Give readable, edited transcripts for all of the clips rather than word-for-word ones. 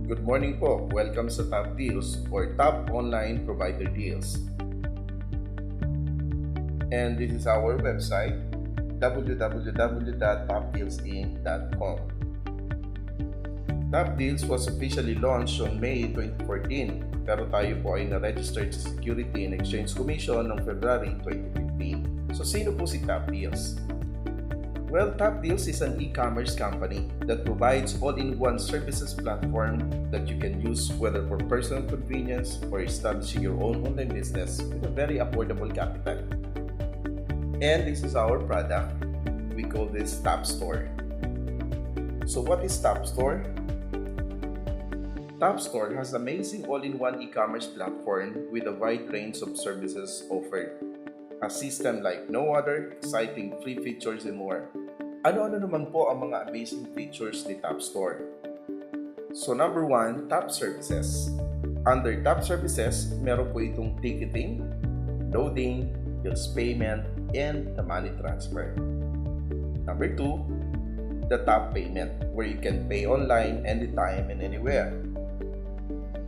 Good morning po. Welcome sa Top Deals or Top Online Provider Deals. And this is our website, www.topdealsinc.com. Top Deals was officially launched on May 2014, pero tayo po ay na-registered sa Security and Exchange Commission noong February 2015. So sino po si Top Deals? Well, Top Deals is an e-commerce company that provides all-in-one services platform that you can use whether for personal convenience or establishing your own online business with a very affordable capital. And this is our product. We call this Top Store. So what is Top Store? Top Store has amazing all-in-one e-commerce platform with a wide range of services offered. A system like no other, exciting free features and more. Ano-ano naman po ang mga amazing features ni Top Store? So number 1, Top Services. Under Top Services, meron po itong ticketing, loading, bills payment, and the money transfer. Number 2, the Top Payment, where you can pay online anytime and anywhere.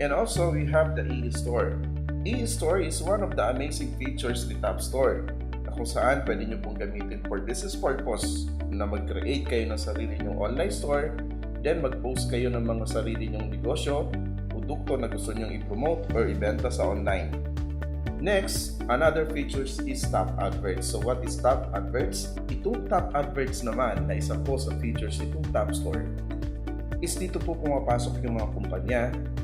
And also, we have the e-store. E-store is one of the amazing features ni Top Store na kung saan pwede nyo pong gamitin for business purpose na mag-create kayo ng sarili nyong online store, then mag-post kayo ng mga sarili nyong negosyo, produkto na gusto nyong i-promote or ibenta sa online. Next, another features is Top Adverts. So what is Top Adverts? Itong Top Adverts naman na isa po sa features nitong Top Store is dito po pumapasok yung mga kumpanya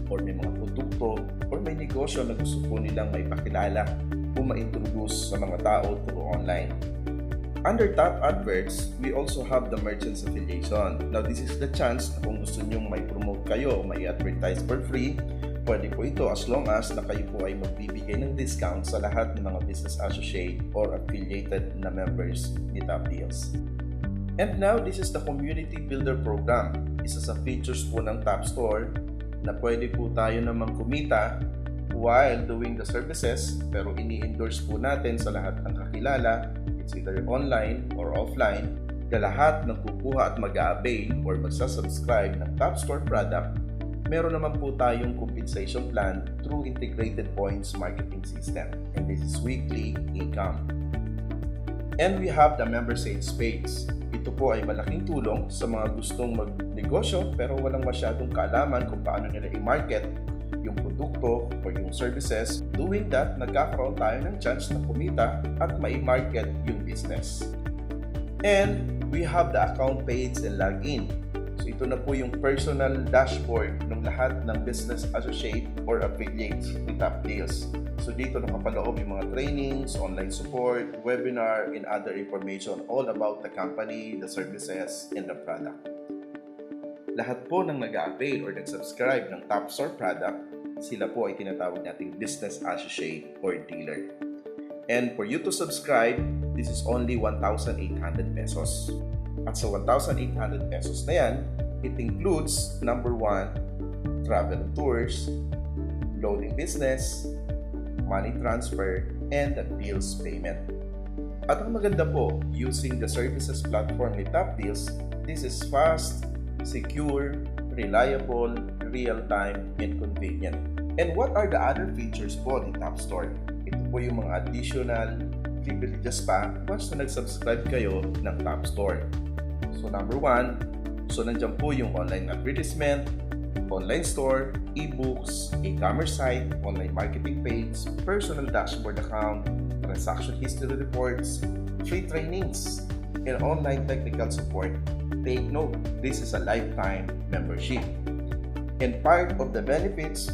or may mga produkto or may negosyo na gusto po nilang may pakilala o ma-introduce sa mga tao through online. Under Top Adverts, we also have the Merchants Affiliation. Now, this is the chance na kung gusto nyong may promote kayo o may advertise for free, pwede po ito as long as na kayo po ay magbibigay ng discount sa lahat ng mga business associate or affiliated na members ni Top Deals. And now, this is the Community Builder Program. Isa sa features po ng Top Store na pwede po tayo namang kumita while doing the services, pero ini-endorse po natin sa lahat ng kakilala, it's either online or offline, na lahat ng kukuha at mag-a-avail or magsasubscribe ng Top Store product, meron naman po tayong compensation plan through Integrated Points Marketing System. And this is weekly income. And we have the Member Sales page. Ito po ay malaking tulong sa mga gustong magnegosyo pero walang masyadong kaalaman kung paano nila i-market yung produkto o yung services. Doing that, nagkakaroon tayo ng chance na kumita at mai-market yung business. And we have the account page and login. So ito na po yung personal dashboard ng lahat ng business associate or affiliates ni Top Deals. So dito nakapaloob yung mga trainings, online support, webinar, and other information all about the company, the services, and the product. Lahat po ng nag-a-avail or nag-subscribe ng Top Store product, sila po ay tinatawag nating business associate or dealer. And for you to subscribe, this is only 1,800 pesos. At sa 1,800 pesos na yan, it includes number 1, travel and tours, loading business, money transfer, and the bills payment. At ang maganda po, using the services platform ni Top Deals, this is fast, secure, reliable, real-time, and convenient. And what are the other features po ni Top Store? Ito po yung mga additional privileges pa once na nag-subscribe kayo ng Top Store. So number 1, so nandiyan po yung online advertisement, online store, e-books, e-commerce site, online marketing page, personal dashboard account, transaction history reports, free trainings, and online technical support. Take note, this is a lifetime membership. And part of the benefits,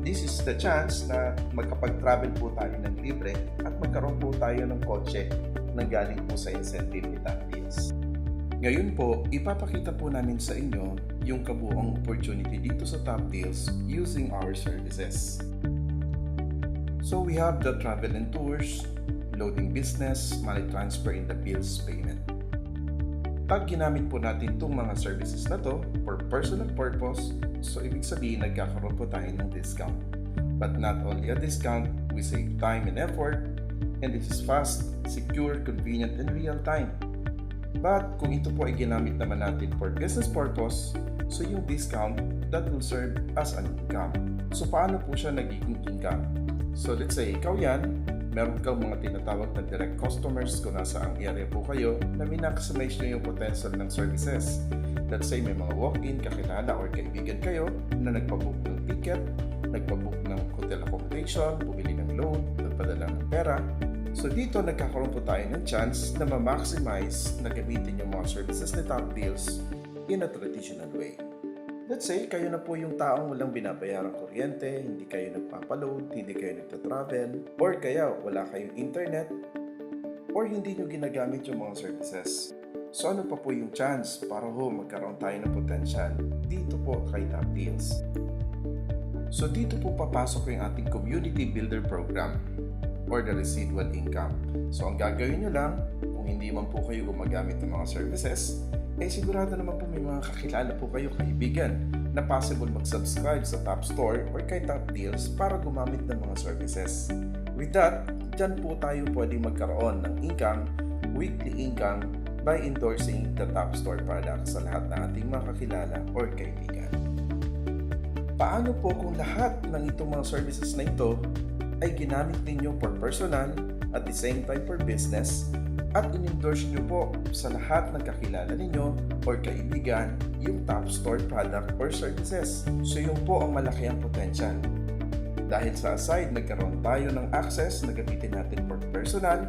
this is the chance na magkapag-travel po tayo ng libre at magkaroon po tayo ng kotse na galing po sa incentive ni Top Deals. Ngayon po, ipapakita po namin sa inyo yung kabuuang opportunity dito sa Top Deals using our services. So we have the travel and tours, loading business, money transfer, and the bills payment. Pag ginamit po natin itong mga services na to for personal purpose, so ibig sabihin nagkakaroon po tayo ng discount. But not only a discount, we save time and effort, and this is fast, secure, convenient, and real time. But kung ito po ay ginamit naman natin for business purpose, So yung discount, that will serve as an income. So paano po siya nagiging income? So let's say, ikaw yan, meron kang mga tinatawag na direct customers kung nasa ang area po kayo na minaximize nyo yung potential ng services. Let's say may mga walk-in, kakilala or kaibigan kayo na nagpabook ng ticket, nagpabook ng hotel accommodation, bumili ng load, nagpadala ng pera. So dito nagkakaroon po tayo ng chance na ma-maximize na gamitin yung mga services ni Top Deals in a traditional way. Let's say, kayo na po yung taong walang binabayarang kuryente, hindi kayo nagpapaload, hindi kayo nagtatravel, or kaya wala kayong internet, or hindi nyo ginagamit yung mga services. So ano pa po yung chance para magkaroon tayo ng potential dito po kay Top Deals? So dito po papasok yung ating Community Builder Program or the residual income. So ang gagawin nyo lang, kung hindi man po kayo gumagamit ng mga services, sigurado naman po may mga kakilala po kayo, kaibigan, na possible mag-subscribe sa Top Store or kay Top Deals para gumamit ng mga services. With that, dyan po tayo pwedeng magkaroon ng income, weekly income, by endorsing the Top Store products sa lahat ng ating mga kakilala or kaibigan. Paano po kung lahat ng itong mga services na ito ay ginamit ninyo for personal at the same time for business at in-endorse nyo po sa lahat ng kakilala ninyo or kaibigan yung Top Store product or services? So yun po ang malaki ang potential. Dahil sa aside, nagkaroon tayo ng access na gamitin natin for personal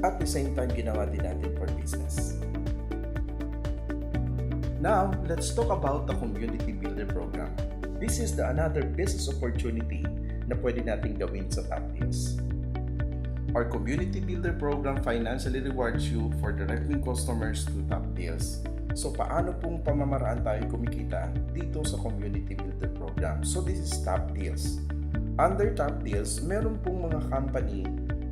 at the same time ginawa din natin for business. Now, let's talk about the Community Builder Program. This is another business opportunity na pwede natin gawin sa Top Deals. Our Community Builder Program financially rewards you for directing customers to Top Deals. So, paano pong pamamaraan tayo kumikita dito sa Community Builder Program? So, this is Top Deals. Under Top Deals, meron pong mga company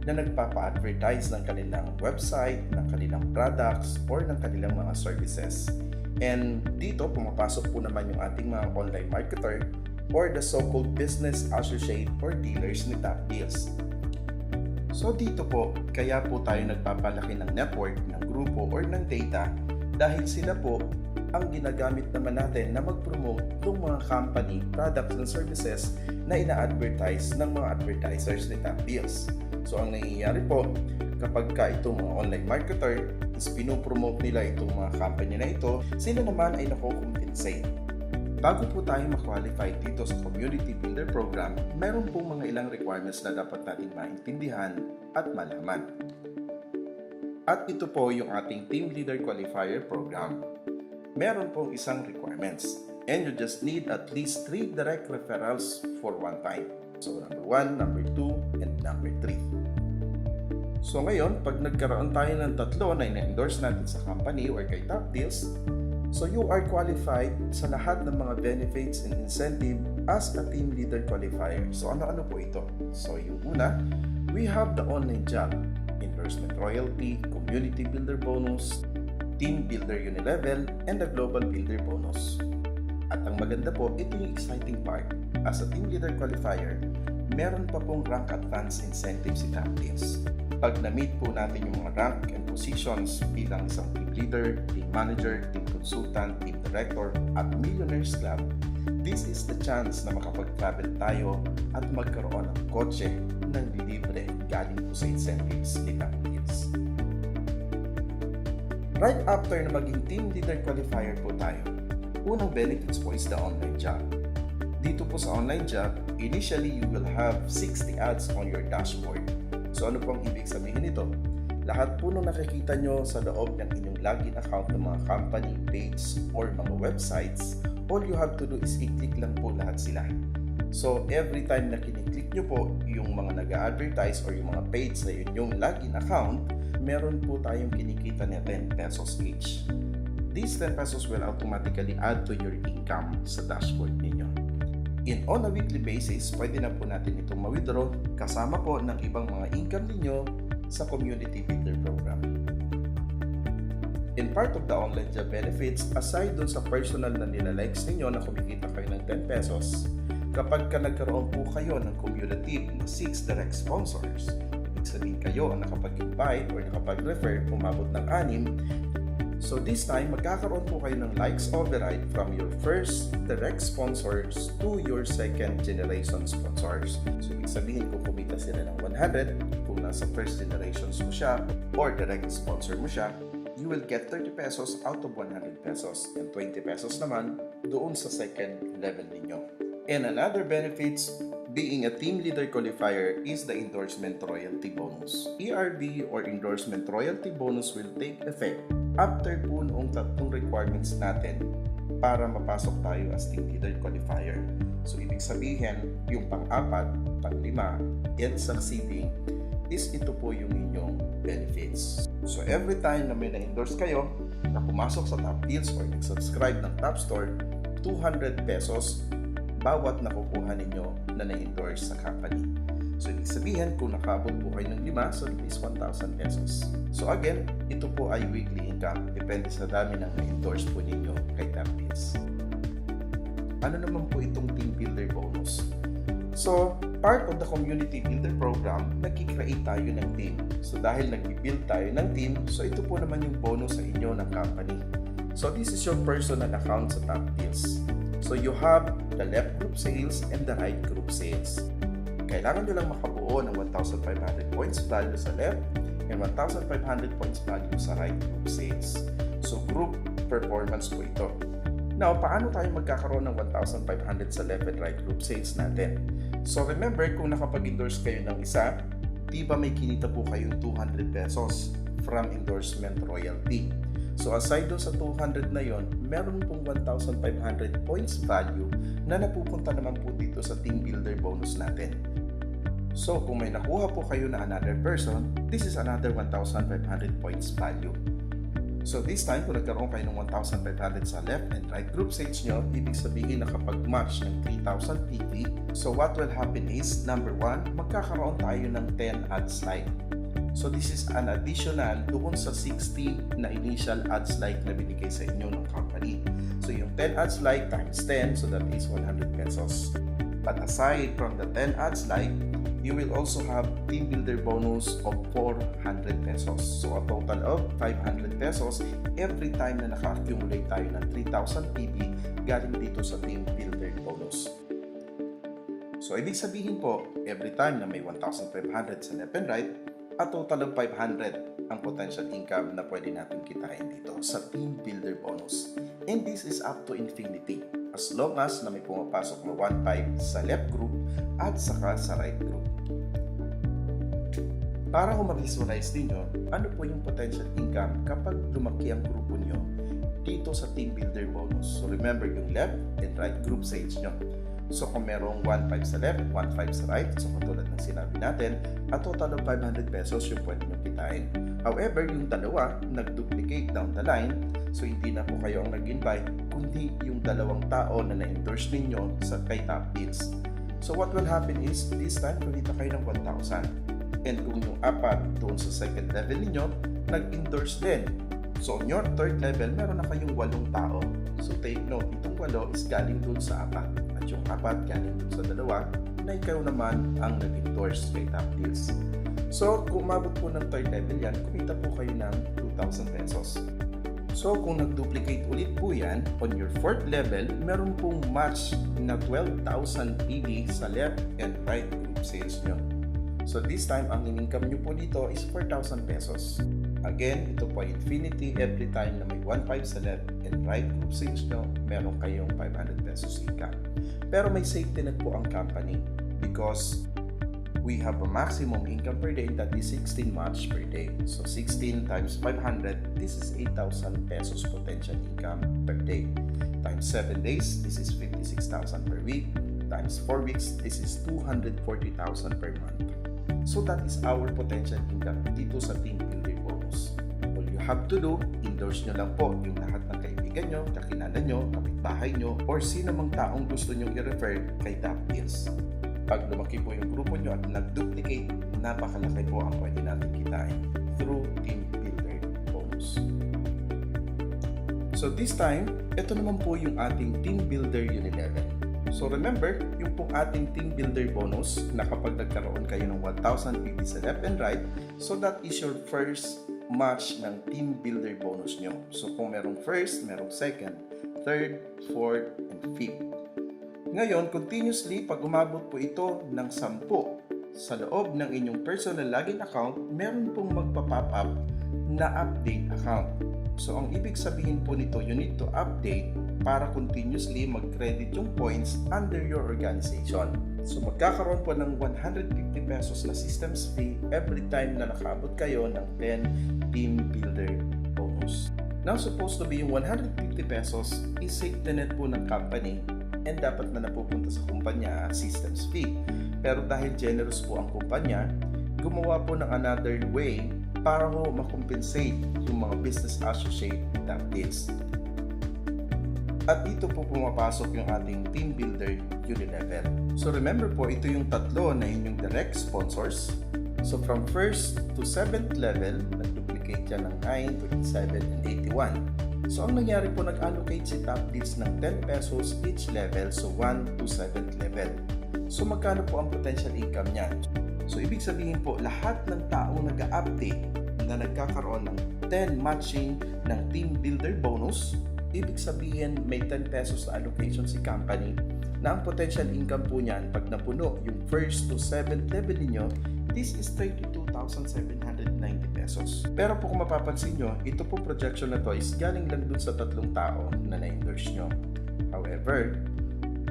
na nagpapa-advertise ng kanilang website, ng kanilang products, or ng kanilang mga services. And dito, pumapasok po naman yung ating mga online marketer or the so-called business associate or dealers ni Top Deals. So dito po, kaya po tayo nagpapalaki ng network, ng grupo, or ng data dahil sila po ang ginagamit naman natin na mag-promote ng mga company, products, and services na ina-advertise ng mga advertisers ni Top Deals. So ang nangyayari po, kapag itong mga online marketer is pinopromote nila itong mga company na ito, sila naman ay nakukompensate. Bago po tayo ma-qualify dito sa Community Builder Program, meron po mga ilang requirements na dapat natin maintindihan at malaman. At ito po yung ating Team Leader Qualifier Program. Meron pong isang requirements and you just need at least 3 direct referrals for one time. So number 1, number 2, and number 3. So ngayon, pag nagkaroon tayo ng tatlo na ina-endorse natin sa company or kay Top Deals, so you are qualified sa lahat ng mga benefits and incentive as a team leader qualifier. So ano-ano po ito? So yung una, we have the online job, endorsement royalty, community builder bonus, team builder unilevel, and the global builder bonus. At ang maganda po, ito yung exciting part. As a team leader qualifier, meron pa pong rank advance incentive si Top Deals. Pag na-meet po natin yung mga rank and positions bilang isang team leader, team manager, team consultant, team director, at Millionaires Club, this is the chance na makapag-travel tayo at magkaroon ng kotse ng libre galing po sa incentives ni Top Deals. Right after na maging team leader qualifier po tayo, unang benefits po is the online job. Dito po sa online job, initially you will have 60 ads on your dashboard. So ano pong ibig sabihin nito? Lahat po nung nakikita nyo sa loob ng inyong login account ng mga company, page, or mga websites, all you have to do is i-click lang po lahat sila. So every time na kiniklik nyo po yung mga nag-advertise or yung mga page sa inyong login account, meron po tayong kinikita na 10 pesos each. These 10 pesos will automatically add to your income sa dashboard ninyo. On a weekly basis, pwede na po natin itong ma-withdraw kasama po ng ibang mga income ninyo sa Community Builder Program. In part of the online job benefits, aside dun sa personal na nilalikes ninyo na kumikita kayo ng 10 pesos, kapag nagkaroon po kayo ng cumulative na 6 direct sponsors, ibig sabihin kayo ang nakapag-invite or nakapag-refer umabot ng 6, so So this time, magkakaroon po kayo ng likes override from your first direct sponsors to your second generation sponsors. So ibig sabihin kung kumita sila ng 100, kung nasa first generations mo siya or direct sponsor mo siya, you will get 30 pesos out of 100 pesos and 20 pesos naman doon sa second level ninyo. And another benefits being a team leader qualifier is the endorsement royalty bonus. ERB or endorsement royalty bonus will take effect after po noong tatlong requirements natin para mapasok tayo as team leader qualifier. So ibig sabihin, yung pang-apat, pang-lima, and succeeding is ito po yung inyong benefits. So every time na may na-endorse kayo, na pumasok sa Top Deals or nag-subscribe ng Top Store, 200 pesos bawat nakukuha ninyo na na-endorse sa company. So, ibig sabihin, kung nakaabot po kayo ng 5, so it is 1,000 pesos. So, again, ito po ay weekly income. Depende sa dami ng na-endorse po ninyo kay Top Deals. Ano naman po itong Team Builder Bonus? So, part of the Community Builder Program, nag-create tayo ng team. So, dahil nag-build tayo ng team, so ito po naman yung bonus sa inyo ng company. So, this is your personal account sa Top Deals. So, you have the left group sales and the right group sales. Kailangan nyo lang makabuo ng 1,500 points value sa left and 1,500 points value sa right group sales. So, group performance po ito. Now, paano tayo magkakaroon ng 1,500 sa left and right group sales natin? So, remember, kung nakapag-endorse kayo ng isa, di ba may kinita po kayong 200 pesos from endorsement royalty? So, aside doon sa 200 na yon, meron pong 1,500 points value na napupunta naman po dito sa team builder bonus natin. So, kung may nakuha po kayo na another person, this is another 1,500 points value. So, this time, kung nagkaroon kayo ng 1,500 sa left and right group sales nyo, ibig sabihin nakapag-match ng 3,000 PV. So, what will happen is, number 1, magkakaroon tayo ng 10 ad slide. So, this is an additional doon sa 60 na initial ad slide na binigay sa inyo ng company. So, yung 10 ad slide times 10, so that is 100 pesos. But aside from the 10 ad slide, you will also have team builder bonus of 400 pesos. So, a total of 500 pesos every time na naka-accumulate tayo ng 3,000 PB galing dito sa team builder bonus. So, ibig sabihin po, every time na may 1,500 sa left and right, a total of 500 ang potential income na pwede natin kitain dito sa team builder bonus. And this is up to infinity as long as na may pumapasok na 1,500 sa left group at saka sa right group. Para kung ma-visualize ninyo, ano po yung potential income kapag lumaki ang grupo nyo dito sa team builder bonus. So remember yung left and right group sales nyo. So kung merong 1,500 sa left, 1,500 sa right, so katulad ng sinabi natin, a total of 500 pesos yung pwede nyo kitain. However, yung dalawa, nag-duplicate down the line, so hindi na po kayo ang nag-invite, kundi yung dalawang tao na na-endorse ninyo sa kay Top Deals. So what will happen is, this time, kumita kayo ng 1,000. And kung yung apat doon sa second level ninyo, nag-endorse din. So on your third level, meron na kayong 8 tao. So take note, itong 8 is galing doon sa apat. At yung apat galing doon sa dalawa, na ikaw naman ang nag-endorse kay Top Deals. So kung umabot po ng third level yan, kumita po kayo ng 2,000 pesos. So kung nag-duplicate ulit po yan, on your fourth level, meron pong match na 12,000 PB sa left and right group sales nyo. So this time, ang in-income nyo po dito is 4,000 pesos. Again, ito po infinity. Every time na may 1,500 sa left and right group sales nyo, meron kayong 500 pesos income. Pero may safety net po ang company because we have a maximum income per day that is 16 match per day. So 16 times 500, this is 8,000 pesos potential income per day. Times 7 days, this is 56,000 per week. Times 4 weeks, this is 240,000 per month. So that is our potential income dito sa team builder bonus. All you have to do, endorse nyo lang po yung lahat ng kaibigan nyo, kakilala nyo, kapitbahay nyo, or sino mang taong gusto nyo i-refer kay Top Deals. Pag lumaki po yung grupo nyo at nag-duplicate, napakalaki po ang pwede natin kitain through team builder bonus. So this time, ito naman po yung ating team builder Unit 11. So remember, yung pong ating team builder bonus na kapag nagkaroon kayo ng 1,000 PB sa left and right, so that is your first match ng team builder bonus nyo. So kung merong first, merong second, third, fourth, and fifth. Ngayon, continuously, pag umabot po ito ng 10 sa loob ng inyong personal login account, meron pong magpa-pop up na update account. So ang ibig sabihin po nito, you need to update para continuously mag-credit yung points under your organization. So magkakaroon po ng 150 pesos na systems fee every time na nakaabot kayo ng 10 team builder bonus. Now supposed to be yung 150 pesos is safety net po ng company and dapat na napupunta sa kumpanya systems fee. Pero dahil generous po ang kumpanya, gumawa po ng another way para ho makompensate yung mga business associate that is. At dito po pumapasok yung ating team builder Unilevel. So remember po, ito yung tatlo na inyong direct sponsors. So from 1st to 7th level, nag-duplicate yan ng 9, 27, and 81. So ang nangyari po, nag-allocate si Top Deals ng 10 pesos each level, so 1 to 7th level. So magkano po ang potential income niyan? So ibig sabihin po, lahat ng taong nag-update na nagkakaroon ng 10 matching ng team builder bonus, ibig sabihin may 10 pesos na allocation si company na ang potential income po niyan pag napuno yung 1st to 7th level niyo, this is 32,790 pesos. Pero po kung mapapansin nyo, ito po projection na to is galing lang dun sa tatlong tao na na-endorse nyo. However,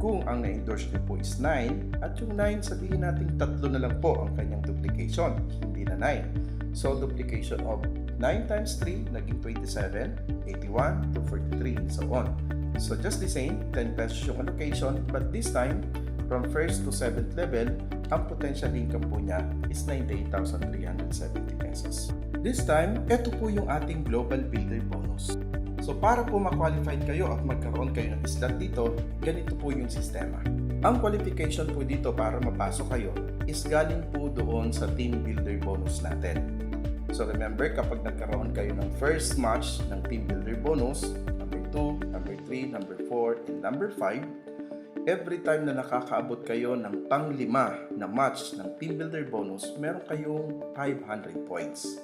kung ang na-endorse nyo po is 9, at yung 9 sabihin natin tatlo na lang po ang kanyang duplication, hindi na 9. So duplication of 9 times 3 naging 27, 81 to 43 and so on. So just the same, 10 pesos yung allocation, but this time from 1st to 7th level, ang potential income po niya is 98,370 pesos. This time, ito po yung ating Global Builder Bonus. So para po ma-qualified kayo at magkaroon kayo ng slot dito, ganito po yung sistema. Ang qualification po dito para mapasok kayo is galing po doon sa Team Builder Bonus natin. So remember, kapag nagkaroon kayo ng first match ng Team Builder Bonus, number 2, number 3, number 4, and number 5, every time na nakakaabot kayo ng pang-lima na match ng Team Builder Bonus, meron kayong 500 points.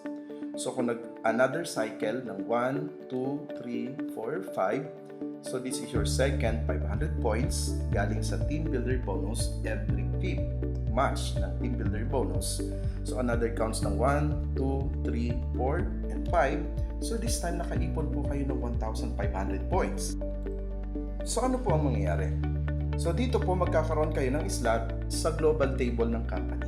So kung another cycle ng 1, 2, 3, 4, 5, so this is your second 500 points galing sa Team Builder Bonus every 5th match ng Team Builder Bonus. So another counts ng 1, 2, 3, 4, and 5. So this time nakaipon po kayo ng 1,500 points. So ano po ang mangyayari? So dito po magkakaroon kayo ng slot sa global table ng company.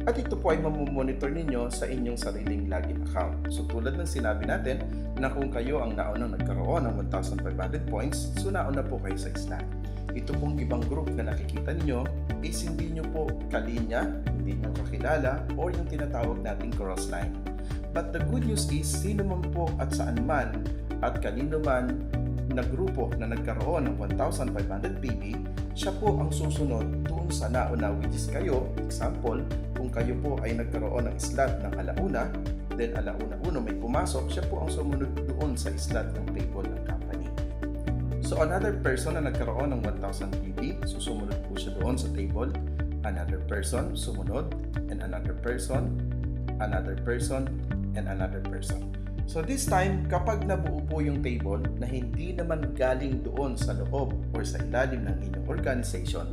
At ito po ay mamomonitor ninyo sa inyong sariling login account. So tulad ng sinabi natin na kung kayo ang naunang nagkaroon ng 1,500 points, so nauna po kayo sa slot. Ito pong ibang group na nakikita ninyo is hindi nyo po kalinya, hindi nyo kakilala, or yung tinatawag nating cross line. But the good news is, sino man po at saan man at kanino man na grupo na nagkaroon ng 1,500 PB, siya po ang susunod doon sa nauna, which is kayo. Example, kung kayo po ay nagkaroon ng slot ng alauna, then alauna uno may pumasok, siya po ang sumunod doon sa slot ng table ng company. So another person na nagkaroon ng 1,000 PB, susumunod po siya doon sa table. Another person sumunod, and another person, another person, and another person. So this time, kapag nabuo po yung table na hindi naman galing doon sa loob or sa ilalim ng inyong organization,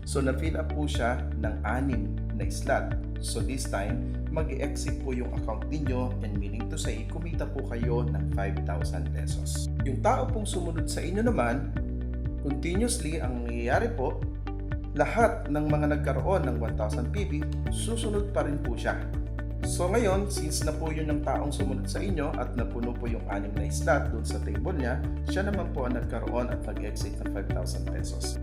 so na-fill up po siya ng 6 na slot. So this time, mag-exit po yung account ninyo, and meaning to say, kumita po kayo ng 5,000 pesos. Yung tao pong sumunod sa inyo naman, continuously, ang nangyayari po, lahat ng mga nagkaroon ng 1,000 PB, susunod pa rin po siya. So ngayon, since na po yun ng taong sumunod sa inyo at napuno po yung 6 na slot doon sa table niya, siya naman po ang nagkaroon at nag-exit ng 5,000 pesos.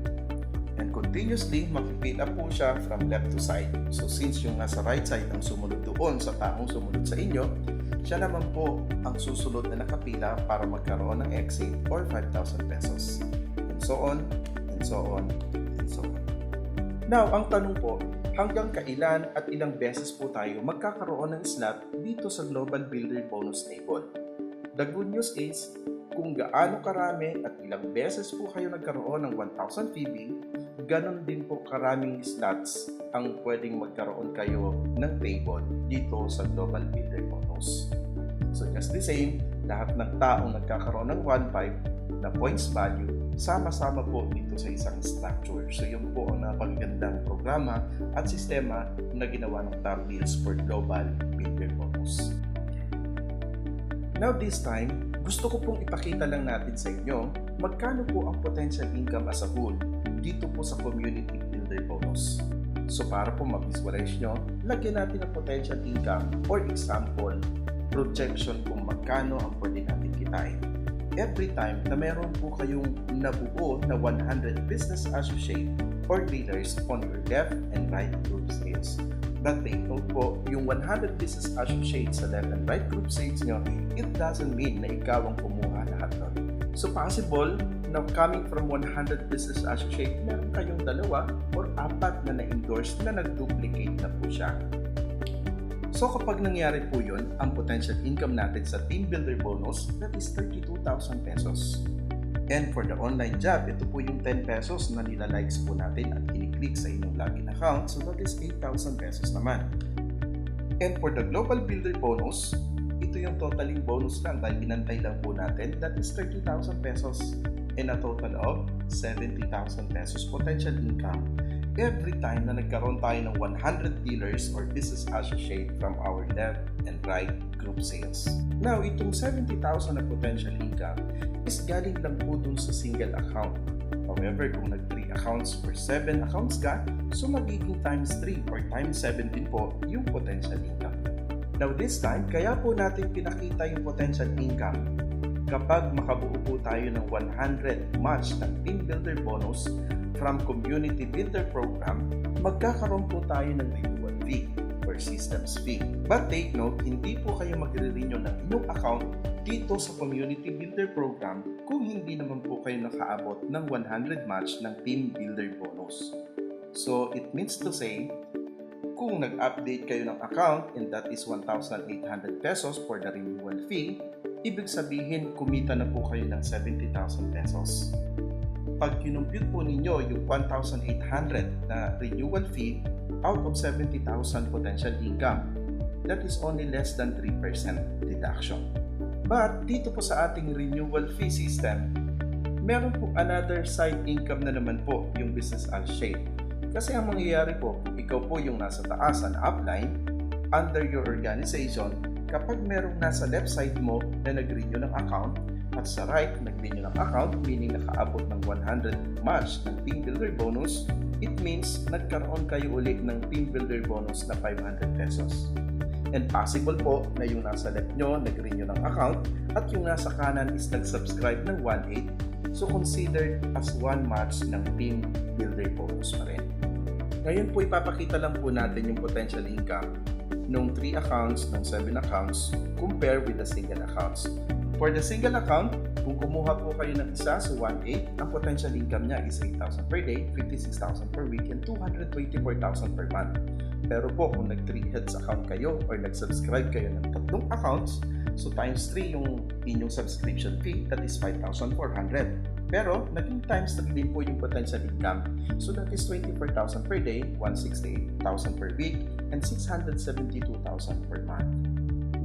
And continuously, mapipill up po siya from left to side. So since yung nasa right side ang sumunod doon sa taong sumunod sa inyo, siya naman po ang susunod na nakapila para magkaroon ng exit or 5,000 pesos. And so on, and so on, and so on. Now, ang tanong po, hanggang kailan at ilang beses po tayo magkakaroon ng slot dito sa Global Builder Bonus Table? The good news is, kung gaano karami at ilang beses po kayo nagkaroon ng 1,000 PB, ganon din po karaming slots ang pwedeng magkaroon kayo ng table dito sa Global Builder Bonus. So just the same, lahat ng taong nagkakaroon ng 1.5 na points value, sama-sama po dito sa isang structure. So yun po ang napagandang programa at sistema na ginawa ng Top Deals for Global Builder Bonus. Now this time, gusto ko pong ipakita lang natin sa inyo magkano po ang potential income as a whole dito po sa Community Builder Bonus. So para po ma-visualize nyo, lagyan natin ang potential income or example, projection kung magkano ang pwede natin kitain. Every time na meron po kayong nabuo na 100 business associate or dealers on your left and right group sales. But take note po, yung 100 business associates sa left and right group sales nyo, it doesn't mean na ikaw ang kumuha lahat nun. So possible na coming from 100 business associate, meron kayong 2 or 4 na na-endorse na nag-duplicate na po siya. So kapag nangyari po yun, ang potential income natin sa Team Builder Bonus, that is 32,000 pesos. And for the online job, ito po yung 10 pesos na nila-likes po natin at kiniklik sa inyong login account. So that is 8,000 pesos naman. And for the Global Builder Bonus, ito yung totaling bonus lang dahil inantay lang po natin. That is 30,000 pesos and a total of 70,000 pesos potential income every time na nagkaroon tayo ng 100 dealers or business associate from our left and right group sales. Now, itong 70,000 na potential income is galing lang po dun sa single account. However, kung nag-3 accounts or 7 accounts ka, so magiging times 3 or times 7 din po yung potential income. Now, this time, kaya po natin pinakita yung potential income kapag makabuo po tayo ng 100 match ng Team Builder Bonus from Community Builder Program, magkakaroon po tayo ng renewal fee or systems fee. But take note, hindi po kayo magre-renew ng inyong account dito sa Community Builder Program kung hindi naman po kayo nakaabot ng 100 match ng Team Builder Bonus. So, it means to say, kung nag-update kayo ng account and that is 1,800 pesos for the renewal fee, ibig sabihin kumita na po kayo ng 70,000 pesos. Pag kinumpute po ninyo yung 1,800 na renewal fee out of 70,000 potential income, that is only less than 3% deduction. But dito po sa ating renewal fee system, meron po another side income na naman po yung business associate. Kasi ang mangyayari po, kung ikaw po yung nasa taas na upline under your organization, kapag merong nasa left side mo na nag-renew ng account, at sa right, nag-renew ng account, meaning nakaabot ng 100 match ng Team Builder Bonus, it means nagkaroon kayo ulit ng Team Builder Bonus na 500 pesos. And possible po na yung nasa left nyo, nag-renew ng account, at yung nasa kanan is nag-subscribe ng 1.8, so considered as 1 match ng Team Builder Bonus pa rin. Ngayon po ipapakita lang po natin yung potential income ng 3 accounts, ng 7 accounts, compare with the single accounts. For the single account, kung kumuha po kayo ng isa sa 1.8, ang potential income niya is 8,000 per day, 56,000 per week, and 224,000 per month. Pero po, kung nag-3 heads account kayo or nag-subscribe kayo ng 3 accounts, so times 3 yung inyong subscription fee, that is 5,400. Pero, naging times 3 din po yung potential income. So that is 24,000 per day, 168,000 per week, and 672,000 per month.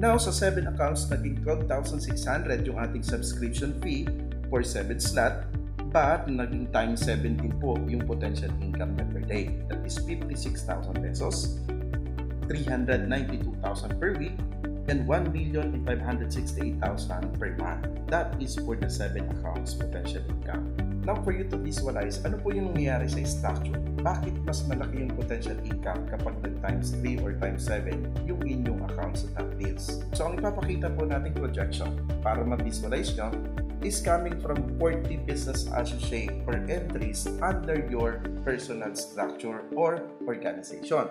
Now, sa 7 accounts, naging 12,600 yung ating subscription fee for 7 slot, but naging times 7 din po yung potential income na per day. That is 56,000 pesos, 392,000 per week, and 1,568,000 per month. That is for the 7 accounts potential income. Now, for you to visualize, ano po yung nangyayari sa structure? Bakit mas malaki yung potential income kapag nag-times 3 or times 7 yung inyong account sa Top Deals? So, ang ipapakita po nating projection para ma-visualize nyo is coming from 40 business associate or entries under your personal structure or organization.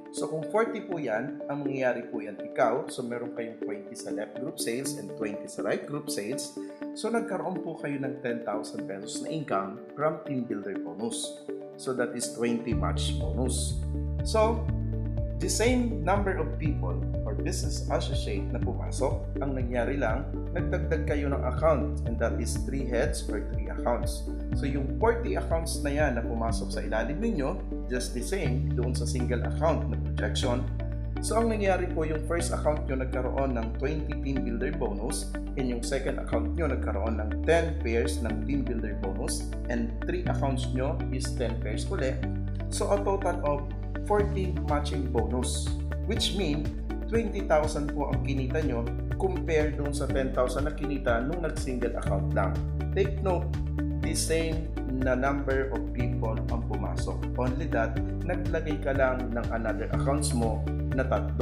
So kung 40 po yan, ang mangyayari po yan ikaw, so meron kayong 20 sa left group sales and 20 sa right group sales, so nagkaroon po kayo ng 10,000 pesos na income from Team Builder Bonus. So that is 20 match bonus. So, the same number of people or business associate na pumasok, ang nangyari lang, nagdagdag kayo ng account and that is 3 heads or 3 accounts. So yung 40 accounts na yan na pumasok sa ilalim ninyo, just the same doon sa single account na projection, So ang nangyari po, yung first account nyo nagkaroon ng 20 team builder bonus, and yung second account nyo nagkaroon ng 10 pairs ng team builder bonus, and 3 accounts nyo is 10 pairs ulit. So a total of 40 matching bonus, which mean 20,000 po ang kinita nyo compare dun sa 10,000 na kinita nung nag-single account lang. Take note, the same na number of people ang pumasok. Only that, naglagay ka lang ng another accounts mo na 3.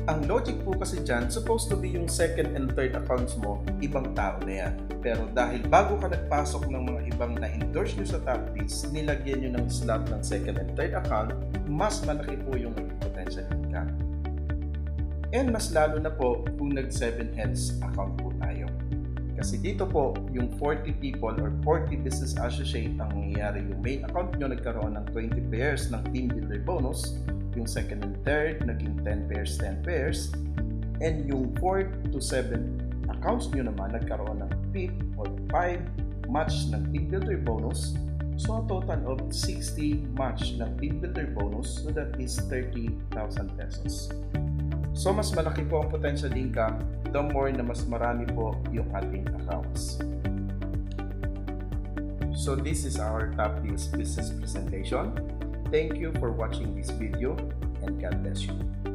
Ang logic po kasi dyan, supposed to be yung second and third accounts mo, ibang tao na yan. Pero dahil bago ka nagpasok ng mga ibang na-endorse nyo sa top list, nilagyan nyo ng slot ng second and third account, mas malaki po yung potential income. And mas lalo na po kung nag-7 heads account po tayo. Kasi dito po, yung 40 people or 40 business associate ang nangyayari. Yung main account nyo nagkaroon ng 20 pairs ng team builder bonus, yung second and third naging 10 pairs, and yung 4 to 7 accounts nyo naman nagkaroon ng 5 or 5 match ng team builder bonus. So a total of 60 match ng team builder bonus, so that is 30,000 pesos. So mas malaki po ang potential income the more na mas marami po yung ating accounts. So this is our top deals business presentation. Thank you for watching this video and God bless you.